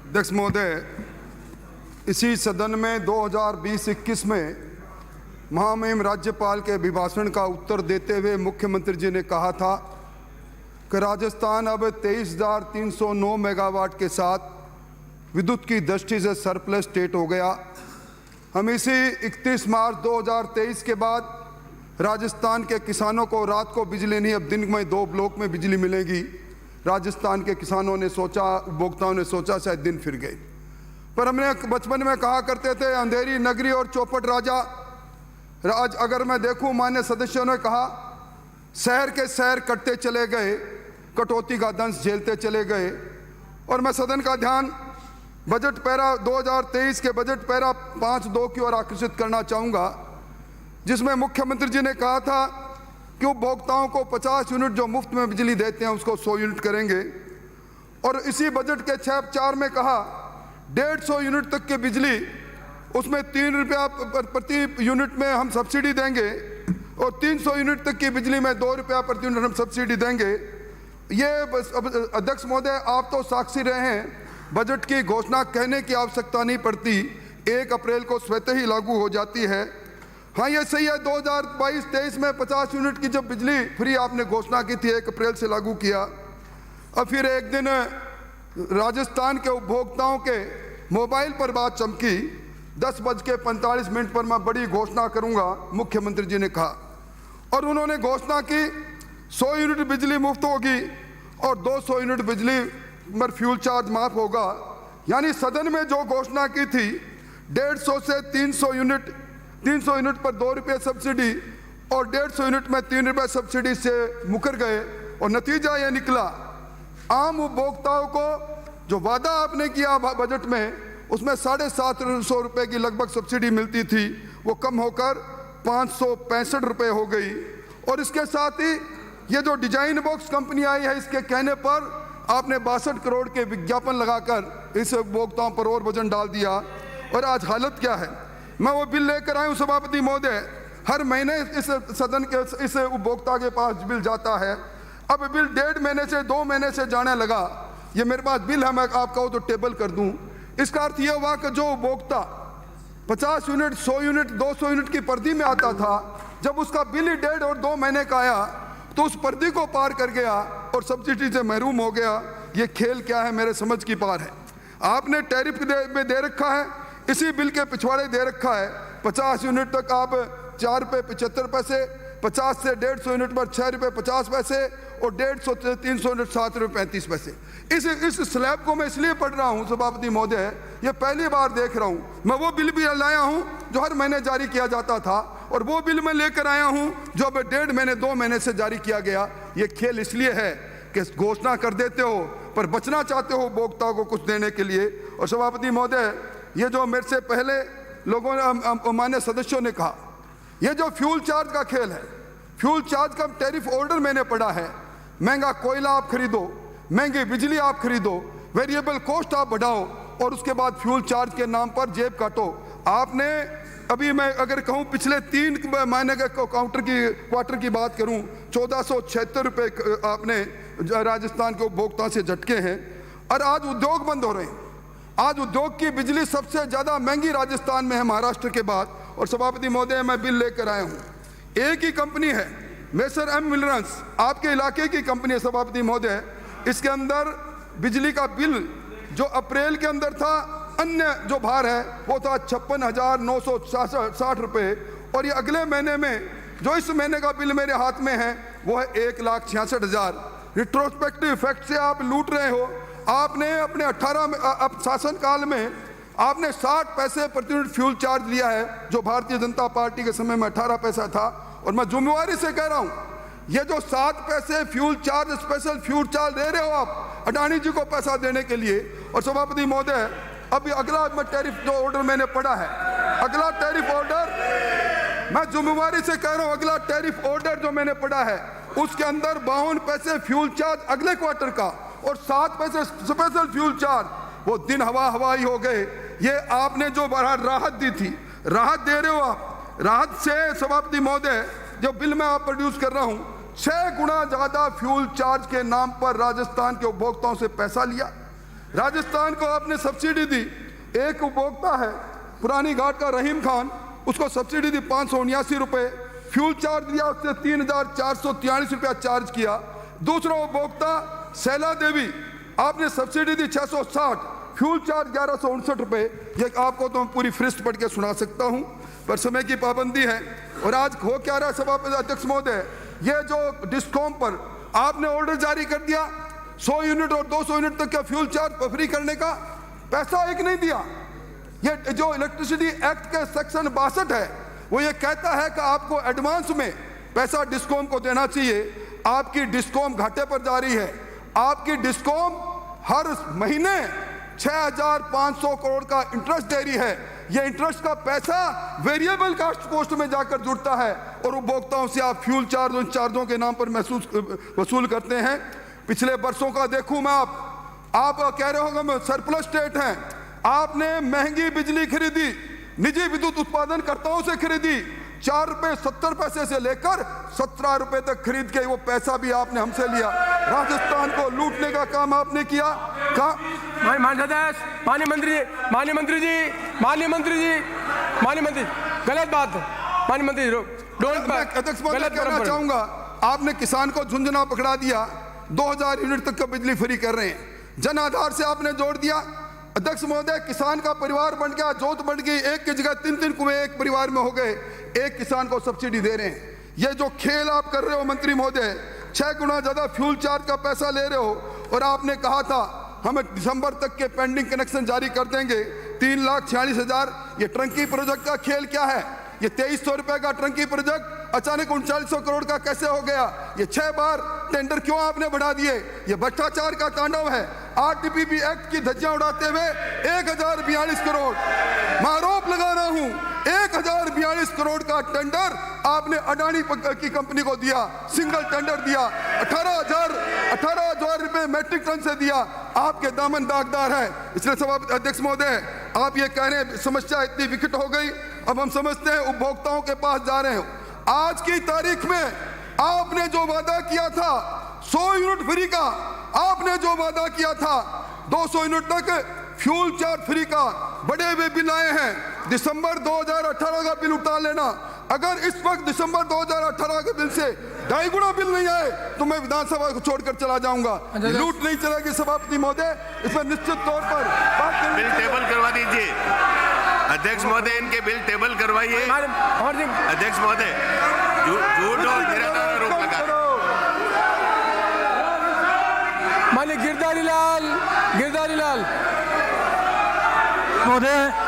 अध्यक्ष महोदय, इसी सदन में 2020-21 में महामहिम राज्यपाल के अभिभाषण का उत्तर देते हुए मुख्यमंत्री जी ने कहा था कि राजस्थान अब 23,309 मेगावाट के साथ विद्युत की दृष्टि से सरप्लस स्टेट हो गया। हम इसी 31 मार्च 2023 के बाद राजस्थान के किसानों को रात को बिजली नहीं, अब दिन में 2 ब्लॉक में बिजली मिलेगी। राजस्थान के किसानों ने सोचा, उपभोक्ताओं ने सोचा शायद दिन फिर गए, पर हमने बचपन में कहा करते थे अंधेरी नगरी और चौपट राजा। आज अगर मैं देखूं, मान्य सदस्यों ने कहा शहर के शहर कटते चले गए, कटौती का दंश झेलते चले गए। और मैं सदन का ध्यान बजट पैरा 2023 के बजट पैरा 5.2 की ओर आकर्षित करना चाहूँगा, जिसमें मुख्यमंत्री जी ने कहा था कि उपभोक्ताओं को 50 यूनिट जो मुफ्त में बिजली देते हैं उसको 100 यूनिट करेंगे। और इसी बजट के 6.4 में कहा 150 यूनिट तक की बिजली, उसमें 3 रुपया प्रति यूनिट में हम सब्सिडी देंगे और 300 यूनिट तक की बिजली में 2 रुपया प्रति यूनिट हम सब्सिडी देंगे। ये अध्यक्ष महोदय, आप तो साक्षी रहे हैं, बजट की घोषणा कहने की आवश्यकता नहीं पड़ती, 1 अप्रैल को स्वतः ही लागू हो जाती है। हाँ, ये सही है, 2022-23 में 50 यूनिट की जब बिजली फ्री आपने घोषणा की थी, 1 अप्रैल से लागू किया। अब फिर एक दिन राजस्थान के उपभोक्ताओं के मोबाइल पर बात चमकी, 10:45 पर मैं बड़ी घोषणा करूंगा, मुख्यमंत्री जी ने कहा। और उन्होंने घोषणा की 100 यूनिट बिजली मुफ्त होगी और 200 यूनिट बिजली पर फ्यूल चार्ज माफ होगा। यानी सदन में जो घोषणा की थी 150 से 300 यूनिट, 300 यूनिट पर 2 रुपये सब्सिडी और 150 यूनिट में 3 रुपये सब्सिडी से मुकर गए। और नतीजा ये निकला, आम उपभोक्ताओं को जो वादा आपने किया बजट में, उसमें 750 रुपये की लगभग सब्सिडी मिलती थी, वो कम होकर 565 रुपये हो गई। और इसके साथ ही ये जो डिजाइन बॉक्स कंपनी आई है, इसके कहने पर आपने 62 करोड़ के विज्ञापन लगाकर इस उपभोक्ताओं पर और वजन डाल दिया। और आज हालत क्या है, मैं वो बिल लेकर आया हूँ सभापति महोदय, हर महीने इस सदन के इस उपभोक्ता के पास बिल जाता है। अब बिल 1.5 महीने से 2 महीने से जाने लगा। ये मेरे पास बिल है, मैं आप कहो तो टेबल कर दूं। इसका अर्थ यह हुआ कि जो उपभोक्ता 50 यूनिट, 100 यूनिट, 200 यूनिट की पर्दी में आता था, जब उसका बिल ही 1.5 और 2 महीने का आया तो उस पर्दी को पार कर गया और सब्सिडी से महरूम हो गया। ये खेल क्या है, मेरे समझ की पार है। आपने टैरिफ में दे रखा है, इसी बिल के पिछवाड़े दे रखा है, 50 यूनिट तक आप 4 रुपये 75 पैसे, 50 से 150 यूनिट पर 6 रुपये 50 पैसे और 150 से 300 यूनिट 7 रुपये 35 पैसे। इस स्लैब को मैं इसलिए पढ़ रहा हूँ सभापति महोदय, ये पहली बार देख रहा हूँ। मैं वो बिल भी लाया हूँ जो हर महीने जारी किया जाता था, और वो बिल मैं लेकर आया हूँ जो अब 1.5 महीने 2 महीने से जारी किया गया। ये खेल इसलिए है कि घोषणा कर देते हो पर बचना चाहते हो उपभोक्ताओं को कुछ देने के लिए। और सभापति महोदय, ये जो मेरे से पहले लोगों ने, मान्य सदस्यों ने कहा, ये जो फ्यूल चार्ज का खेल है, फ्यूल चार्ज का टैरिफ ऑर्डर मैंने पढ़ा है। महंगा कोयला आप खरीदो, महंगी बिजली आप खरीदो, वेरिएबल कॉस्ट आप बढ़ाओ और उसके बाद फ्यूल चार्ज के नाम पर जेब काटो। आपने अभी, मैं अगर कहूँ पिछले 3 महीने के क्वार्टर की बात करूँ, 1476 रुपये आपने राजस्थान के उपभोक्ता से झटके हैं। और आज उद्योग बंद हो रहे हैं। आज उद्योग की बिजली सबसे ज़्यादा महंगी राजस्थान में है, महाराष्ट्र के बाद। और सभापति महोदय, मैं बिल लेकर आया हूँ, एक ही कंपनी है, मेसर एम मिलर्स, आपके इलाके की कंपनी है सभापति महोदय। इसके अंदर बिजली का बिल जो अप्रैल के अंदर था, अन्य जो भार है वो था 56,960 रुपये। और ये अगले महीने में, जो इस महीने का बिल मेरे हाथ में है, वो है 1,66,000। रिट्रोस्पेक्टिव इफेक्ट से आप लूट रहे हो। आपने अपने 18 शासनकाल में आपने 60 पैसे प्रति यूनिट फ्यूल चार्ज लिया है, जो भारतीय जनता पार्टी के समय में 18 पैसा था। और मैं जिम्मेवारी से कह रहा हूं, ये जो 7 पैसे fuel charge, special fuel charge दे रहे हो आप अडानी जी को पैसा देने के लिए। और सभापति महोदय, अभी अगला टैरिफ जो ऑर्डर मैंने पढ़ा है, अगला टैरिफ ऑर्डर, मैं जिम्मेवारी से कह रहा हूं, अगला टैरिफ ऑर्डर जो मैंने पढ़ा है, उसके अंदर 52 पैसे फ्यूल चार्ज अगले क्वार्टर का और 7 पैसे स्पेशल फ्यूल चार्ज, वो दिन हवाई हो गए। ये आपने जो राहत दी थी, राहत दे रहे हो आप। राहत से सभापति महोदय, जो बिल में आप प्रोड्यूस कर रहा हूं, 6 गुना ज्यादा फ्यूल चार्ज के नाम पर राजस्थान के उपभोक्ताओं से पैसा लिया। राजस्थान को आपने सब्सिडी दी, एक उपभोक्ता है पुरानी घाट का रहीम खान, उसको सब्सिडी दी 579 रुपये, फ्यूल चार्ज दिया उससे 3,443 रुपया चार्ज किया। दूसरा उपभोक्ता शैला देवी, आपने सब्सिडी दी 660, फ्यूल चार्ज 1159 रुपये। ये आपको तो मैं पूरी फहरिस्त पढ़ के सुना सकता हूँ, पर समय की पाबंदी है। और आज हो क्या रहा है सभापति अध्यक्ष महोदय, ये जो डिस्कॉम पर आपने ऑर्डर जारी कर दिया 100 यूनिट और 200 यूनिट तक का फ्यूल चार्ज फ्री करने का, पैसा एक नहीं दिया। ये जो इलेक्ट्रिसिटी एक्ट के सेक्शन 62 है वो ये कहता है कि आपको एडवांस में पैसा डिस्कॉम को देना चाहिए। आपकी डिस्कॉम घाटे पर जा रही है। आपकी डिस्कॉम हर महीने 6,500 करोड़ का इंटरेस्ट दे रही है। ये इंटरेस्ट का पैसा वेरिएबल कॉस्ट में जाकर जुड़ता है और उपभोक्ताओं से आप फ्यूल चार्ज उन चार्जों के नाम पर वसूल करते हैं। पिछले वर्षों का देखूं मैं, आप कह रहे होंगे मैं सरप्लस स्टेट हैं। आपने महंगी बिजली खरीदी, निजी विद्युत उत्पादनकर्ताओं से खरीदी, 4 रुपए 70 पैसे से लेकर 17 रुपए तक खरीद के वो पैसा भी आपने हमसे लिया। राजस्थान को लूटने का काम आपने किया। माननीय मंत्री गलत बात है। माननीय मंत्री अध्यक्ष महोदय कहना चाहूंगा, आपने किसान को झुंझुना पकड़ा दिया, 2000 यूनिट तक का बिजली फ्री कर रहे हैं, जन आधार से आपने जोड़ दिया। अध्यक्ष महोदय, किसान का परिवार बन गया, जोत बढ़ गई, एक की जगह 3-3 कुएं एक परिवार में हो गए, एक किसान को सब्सिडी दे रहे हैं। ये जो खेल आप कर रहे हो मंत्री महोदय, 6 गुना ज्यादा फ्यूल चार्ज का पैसा ले रहे हो। और आपने कहा था हमें दिसंबर तक के पेंडिंग कनेक्शन जारी कर देंगे, 3,46,000। ये ट्रंकी प्रोजेक्ट का खेल क्या है? ये 2300 रुपए का ट्रंकी प्रोजेक्ट अचानक 3900 करोड़ का कैसे हो गया? ये 6 बार टेंडर क्यों आपने बढ़ा दिए? ये भ्रष्टाचार का तांडव है। आरटीपीपी एक्ट की धज्जियां उड़ाते हुए 1042 करोड़, मैं आरोप लगा रहा हूं, 1042 करोड़ का टेंडर आपने अडानी की कंपनी को दिया, सिंगल टेंडर दिया, 18,000 रुपए मैट्रिक टन से दिया। आपके दामन दागदार है। इसलिए सभापति अध्यक्ष महोदय, आप ये कह रहे हैं समस्या इतनी विकट हो गई, अब हम समझते हैं उपभोक्ताओं के पास जा रहे हैं। आज की तारीख में आपने जो वादा किया था 100 यूनिट फ्री का, आपने जो वादा किया था 200 यूनिट तक फ्यूल चार्ज फ्री का, बड़े हुए बिल आए हैं। दिसंबर 2018 का बिल उतार लेना। अगर इस वक्त दिसंबर 2018 के बिल से 2.5 गुना बिल नहीं आए तो मैं विधानसभा को छोड़कर चला जाऊंगा। लूट नहीं चलेगी सभापति महोदय, इस पर निश्चित तौर पर बिल टेबल करवा दीजिए। अध्यक्ष महोदय, इनके बिल टेबल करवाइए। अध्यक्ष महोदय, झूठ और निराधार आरोप लगा। माननीय गिरधारी लाल महोदय।